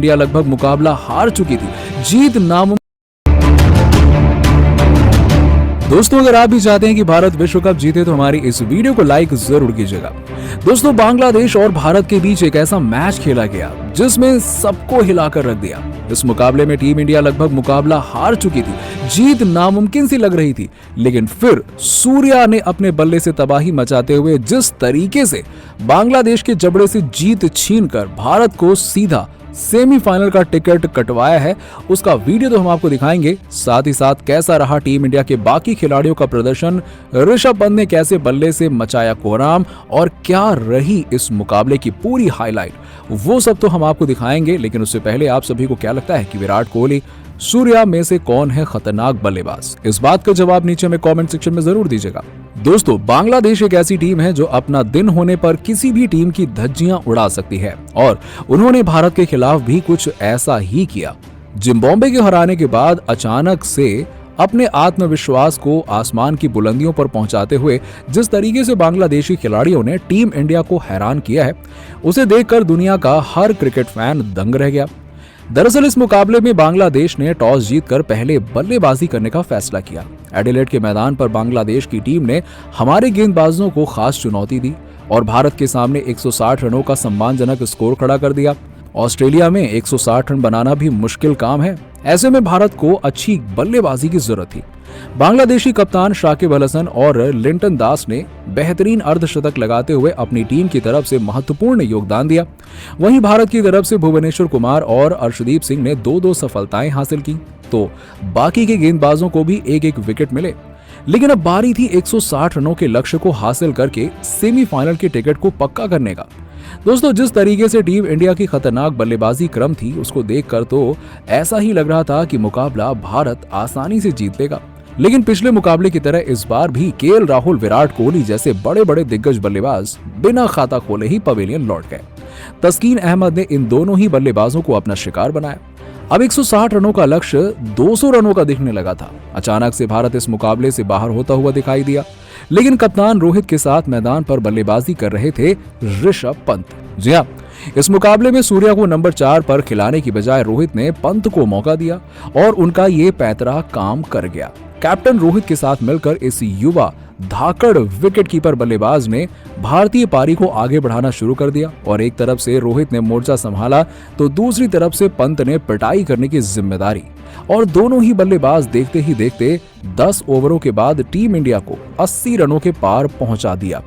India लगभग मुकाबला हार चुकी थी, जीत नामुमकिन। दोस्तों, अगर आप भी चाहते हैं कि भारत विश्व कप जीते तो हमारी इस वीडियो को लाइक जरूर कीजिएगा। दोस्तों, बांग्लादेश और भारत के बीच एक ऐसा मैच खेला गया जिसमें सबको हिलाकर रख दिया। इस मुकाबले में टीम इंडिया लगभग मुकाबला हार चुकी थी, जीत नामुमकिन सी लग रही थी, लेकिन फिर सूर्या ने अपने बल्ले से तबाही मचाते हुए जिस तरीके से बांग्लादेश के जबड़े से जीत छीनकर भारत को सीधा सेमीफाइनल का टिकट कटवाया है, उसका वीडियो तो हम आपको दिखाएंगे। साथ ही साथ कैसा रहा टीम इंडिया के बाकी खिलाड़ियों का प्रदर्शन, ऋषभ पंत ने कैसे बल्ले से मचाया कोहराम और क्या रही इस मुकाबले की पूरी हाईलाइट, वो सब तो हम आपको दिखाएंगे। लेकिन उससे पहले आप सभी को क्या लगता है कि विराट कोहली, सूर्या में से कौन है खतरनाक बल्लेबाज? इस बात का जवाब नीचे में कमेंट सेक्शन में जरूर दीजिएगा। दोस्तों, बांग्लादेश एक ऐसी टीम है जो अपना दिन होने पर किसी भी टीम की धज्जियां उड़ा सकती है और उन्होंने भारत के खिलाफ भी कुछ ऐसा ही किया। जिम्बाब्वे के हराने के बाद अचानक से अपने आत्मविश्वास को आसमान की बुलंदियों पर पहुंचाते हुए जिस तरीके से बांग्लादेशी खिलाड़ियों ने टीम इंडिया को हैरान किया है, उसे देखकर दुनिया का हर क्रिकेट फैन दंग रह गया। दरअसल इस मुकाबले में बांग्लादेश ने टॉस जीतकर पहले बल्लेबाजी करने का फैसला किया। एडिलेड के मैदान पर बांग्लादेश की टीम ने हमारे गेंदबाजों को खास चुनौती दी और भारत के सामने 160 रनों का सम्मानजनक स्कोर खड़ा कर दिया। ऑस्ट्रेलिया में 160 रन बनाना भी मुश्किल काम है, ऐसे में भारत को अच्छी बल्लेबाजी की जरूरत थी। बांग्लादेशी कप्तान शाकिब अल हसन और लिंटन दास ने बेहतरीन अर्धशतक लगाते हुए अपनी टीम की तरफ से महत्वपूर्ण योगदान दिया। वहीं भारत की तरफ से भुवनेश्वर कुमार और अर्शदीप सिंह ने 2-2 सफलताएं हासिल की, तो बाकी के गेंदबाजों को भी एक एक विकेट मिले। लेकिन अब बारी थी 160 रनों के लक्ष्य को हासिल करके सेमीफाइनल के टिकट को पक्का करने का। दोस्तों, जिस तरीके से टीम इंडिया की खतरनाक बल्लेबाजी क्रम थी, उसको देखकर तो ऐसा ही लग रहा था कि मुकाबला भारत आसानी से जीत लेगा। लेकिन पिछले मुकाबले की तरह इस बार भी केएल राहुल, विराट कोहली जैसे बड़े बड़े दिग्गज बल्लेबाज बिना खाता खोले ही पवेलियन लौट गए। तस्कीन अहमद ने इन दोनों ही बल्लेबाजों को अपना शिकार बनाया। अब 160 रनों का लक्ष्य 200 रनों का दिखने लगा था। अचानक से भारत इस मुकाबले से बाहर होता हुआ दिखाई दिया, लेकिन कप्तान रोहित के साथ मैदान पर बल्लेबाजी कर रहे थे ऋषभ पंत। जी हाँ, इस मुकाबले में सूर्या को नंबर 4 पर खिलाने की बजाय रोहित ने पंत को मौका दिया और उनका ये पैंतरा काम कर गया। कैप्टन रोहित के साथ मिलकर इस युवा धाकड़ विकेटकीपर बल्लेबाज ने भारतीय पारी को आगे बढ़ाना शुरू कर दिया और एक तरफ से रोहित ने मोर्चा संभाला तो दूसरी तरफ से पंत ने पिटाई करने की जिम्मेदारी, और दोनों ही बल्लेबाज देखते ही देखते 10 ओवरों के बाद टीम इंडिया को 80 रनों के पार पहुंचा दिया।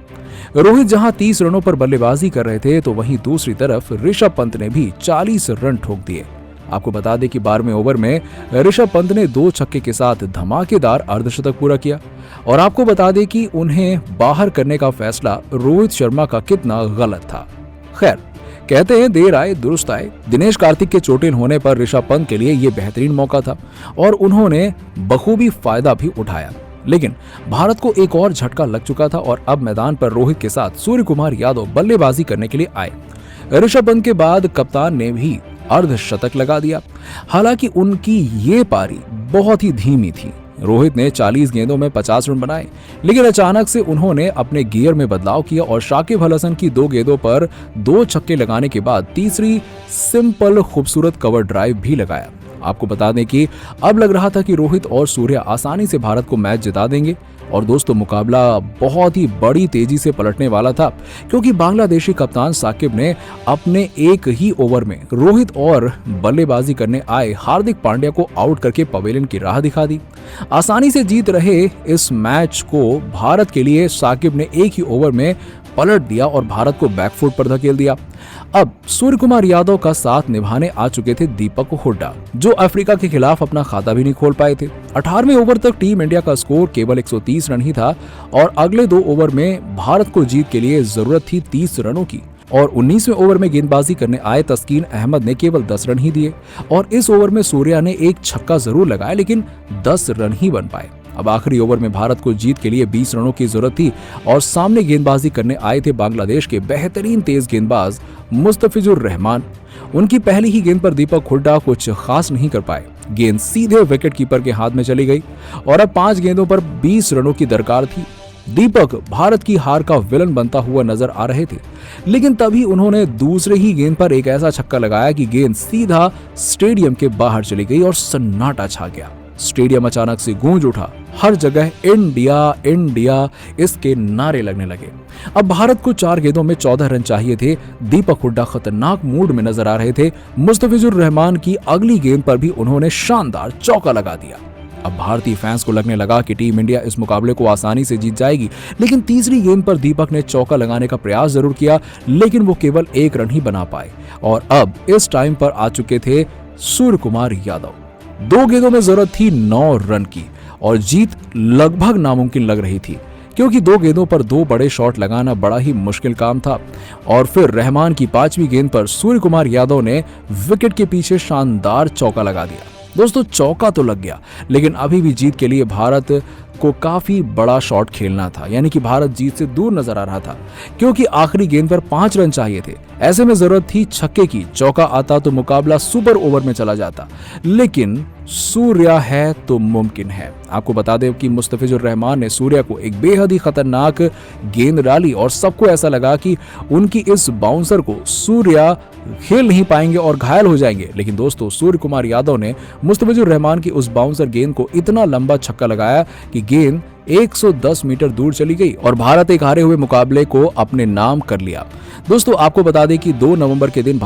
रोहित जहां 30 रनों पर बल्लेबाजी कर रहे थे, तो वहीं दूसरी तरफ ऋषभ पंत ने भी 40 रन ठोक दिए। आपको बता दें कि 12वें ओवर में ऋषभ पंत ने 2 छक्के के साथ धमाकेदार अर्धशतक पूरा किया और आपको बता दें कि उन्हें बाहर करने का फैसला रोहित शर्मा का कितना गलत था। खैर, कहते हैं देर आए दुरुस्त आए। दिनेश कार्तिक के चोटिल होने पर ऋषभ पंत के लिए यह बेहतरीन मौका था और उन्होंने बखूबी फायदा भी उठाया। लेकिन भारत को एक और झटका लग चुका था और अब मैदान पर रोहित के साथ सूर्य कुमार यादव बल्लेबाजी करने के लिए आए। ऋषभ पंत के बाद कप्तान ने भी अर्धशतक लगा दिया। हालांकि उनकी ये पारी बहुत ही धीमी थी। रोहित ने 40 गेंदों में 50 रन बनाए, लेकिन अचानक से उन्होंने अपने गियर में बदलाव किया और शाकिब अल हसन की 2 गेंदों पर 2 छक्के लगाने के बाद तीसरी सिंपल खूबसूरत कवर ड्राइव भी लगाया। आपको बता दें कि अब लग रहा था कि रोहित और सूर्या आसानी से भारत को मैच जिता देंगे और दोस्तों, मुकाबला बहुत ही बड़ी तेजी से पलटने वाला था, क्योंकि बांग्लादेशी कप्तान साकिब ने अपने एक ही ओवर में रोहित और बल्लेबाजी करने आए हार्दिक पांड्या को आउट करके पवेलियन की राह दिखा दी। आसानी से जीत रहे इस मैच को भारत के लिए साकिब ने एक ही ओवर में पलट दिया और भारत को बैकफुट पर धकेल दिया। अब सूर्य कुमार यादव का साथ निभाने आ चुके थे दीपक हुड्डा, जो अफ्रीका के खिलाफ अपना खाता भी नहीं खोल पाए थे। 18वें ओवर तक टीम इंडिया का स्कोर केवल 130 रन ही था और अगले 2 ओवर में भारत को जीत के लिए जरूरत थी 30 रनों की और 19वें ओवर में गेंदबाजी करने आए तस्कीन अहमद ने केवल 10 रन ही दिए और इस ओवर में सूर्या ने एक छक्का जरूर लगाया, लेकिन 10 रन ही बन पाए। अब आखिरी ओवर में भारत को जीत के लिए 20 रनों की जरूरत थी और सामने गेंदबाजी करने आए थे बांग्लादेश के बेहतरीन तेज गेंदबाज मुस्तफिजुर रहमान। उनकी पहली ही गेंद पर दीपक हुड्डा कुछ खास नहीं कर पाए। गेंद सीधे विकेट कीपर के हाथ में चली गई और अब 5 गेंदों पर 20 रनों की दरकार थी। दीपक भारत की हार का विलन बनता हुआ नजर आ रहे थे, लेकिन तभी उन्होंने दूसरे ही गेंद पर एक ऐसा छक्का लगाया कि गेंद सीधा स्टेडियम के बाहर चली गई और सन्नाटा छा गया। स्टेडियम अचानक से गूंज उठा, हर जगह इंडिया इंडिया इसके नारे लगने लगे। अब भारत को 4 गेंदों में 14 रन चाहिए थे। दीपक हुड्डा खतरनाक मूड में नजर आ रहे थे। मुस्तफिजुर रहमान की अगली गेंद पर भी उन्होंने शानदार चौका लगा दिया। अब भारतीय फैंस को लगने लगा कि टीम इंडिया इस मुकाबले को आसानी से जीत जाएगी, लेकिन तीसरी गेंद पर दीपक ने चौका लगाने का प्रयास जरूर किया, लेकिन वो केवल 1 रन ही बना पाए। और अब इस टाइम पर आ चुके थे सूर्य कुमार यादव। 2 गेंदों में जरूरत थी 9 रन की और जीत लगभग नामुमकिन लग रही थी, क्योंकि 2 गेंदों पर 2 बड़े शॉट लगाना बड़ा ही मुश्किल काम था। और फिर रहमान की 5वीं गेंद पर सूर्य कुमार यादव ने विकेट के पीछे शानदार चौका लगा दिया। दोस्तों, चौका तो लग गया, लेकिन अभी भी जीत के लिए भारत को काफी बड़ा शॉट खेलना था, यानी कि भारत जीत से दूर नजर आ रहा था, क्योंकि आखिरी गेंद पर 5 रन चाहिए थे। ऐसे में जरूरत थी छक्के की। चौका आता तो मुकाबला सुपर ओवर में चला जाता, लेकिन सूर्या है तो मुमकिन है। आपको बता दें कि मुस्तफिजुर रहमान ने सूर्या को एक बेहद ही खतरनाक गेंद डाली और सबको ऐसा लगा कि उनकी इस बाउंसर को सूर्या खेल नहीं पाएंगे और घायल हो जाएंगे। लेकिन दोस्तों, सूर्य कुमार यादव ने मुस्तफिजुर रहमान की उस बाउंसर गेंद को इतना लंबा छक्का लगाया कि गेंद 110 मीटर दूर चली गई और भारत एक हारे हुए मुकाबले को अपने नाम कर लिया। दोस्तों, आपको बता दें कि 2 नवंबर के दिन